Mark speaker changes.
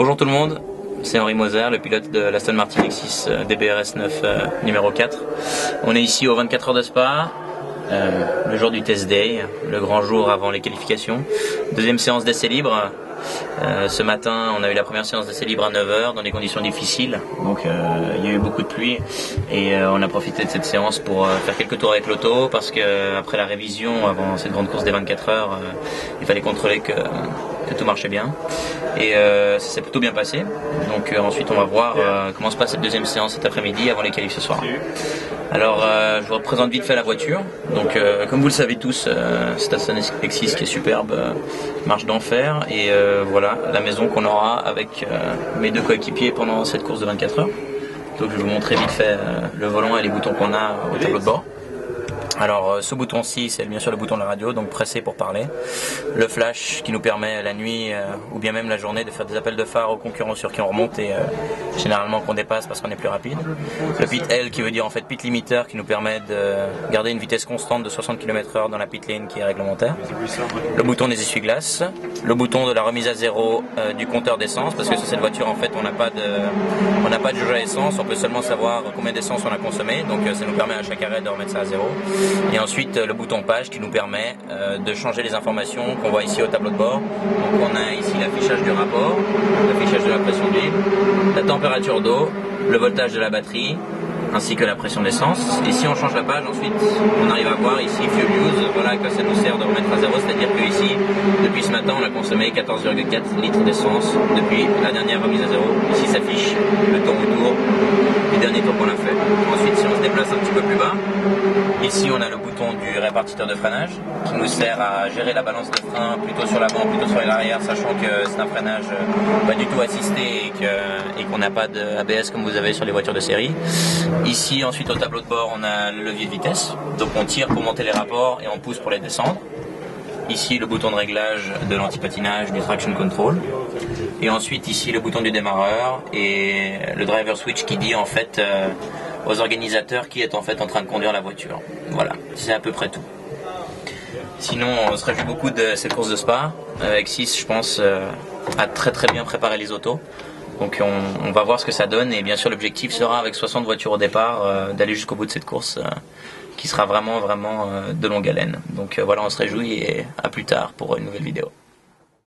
Speaker 1: Bonjour tout le monde, c'est Henri Moser, le pilote de l'Aston Martin Lexus DBRS 9 numéro 4. On est ici aux 24 heures de Spa, le jour du test day, le grand jour avant les qualifications. Deuxième séance d'essai libre. Ce matin, on a eu la première séance d'essai libre à 9 h dans des conditions difficiles. Donc il y a eu beaucoup de pluie et on a profité de cette séance pour faire quelques tours avec l'auto parce que après la révision, avant cette grande course des 24 heures, il fallait contrôler que tout marchait bien. Et ça s'est plutôt bien passé. Donc ensuite on va voir comment se passe cette deuxième séance cet après-midi avant les qualifs ce soir. Alors je vous représente vite fait la voiture. Donc comme vous le savez tous, c'est Aston Lexus qui est superbe, marche d'enfer. Et voilà la maison qu'on aura avec mes deux coéquipiers pendant cette course de 24 heures. Donc je vais vous montrer vite fait le volant et les boutons qu'on a au tableau de bord. Alors ce bouton-ci, c'est bien sûr le bouton de la radio, donc pressé pour parler. Le flash qui nous permet la nuit ou bien même la journée de faire des appels de phare aux concurrents sur qui on remonte et généralement qu'on dépasse parce qu'on est plus rapide. Le pit L qui veut dire en fait pit limiter qui nous permet de garder une vitesse constante de 60 km/h dans la pit lane qui est réglementaire. Le bouton des essuie-glaces. Le bouton de la remise à zéro du compteur d'essence parce que sur cette voiture en fait on n'a pas de jauge à essence, on peut seulement savoir combien d'essence on a consommé, donc ça nous permet à chaque arrêt de remettre ça à zéro. Et ensuite le bouton page qui nous permet de changer les informations qu'on voit ici au tableau de bord. Donc on a ici l'affichage du rapport, l'affichage de la pression d'huile, la température d'eau, le voltage de la batterie, ainsi que la pression d'essence. Et si on change la page, ensuite on arrive à voir ici Fuel Use, voilà à quoi ça nous sert de remettre à zéro, c'est-à-dire que ici, depuis ce matin, on a consommé 14,4 litres d'essence depuis la dernière remise à zéro. Ici s'affiche le temps autour du dernier tour qu'on a fait. Ensuite, si on se déplace un petit peu plus bas, ici on a le bouton du répartiteur de freinage qui nous sert à gérer la balance de frein plutôt sur l'avant, plutôt sur l'arrière, sachant que c'est un freinage pas du tout assisté et qu'on n'a pas de ABS comme vous avez sur les voitures de série. Ici ensuite au tableau de bord on a le levier de vitesse, donc on tire pour monter les rapports et on pousse pour les descendre. Ici le bouton de réglage de l'anti-patinage, du traction control. Et ensuite ici le bouton du démarreur et le driver switch qui dit en fait aux organisateurs qui est en fait en train de conduire la voiture. Voilà, c'est à peu près tout. Sinon on se réjouit beaucoup de cette course de Spa. Avec 6 je pense à très bien préparer les autos. Donc on va voir ce que ça donne et bien sûr l'objectif sera avec 60 voitures au départ d'aller jusqu'au bout de cette course qui sera vraiment de longue haleine. Donc voilà, on se réjouit et à plus tard pour une nouvelle vidéo.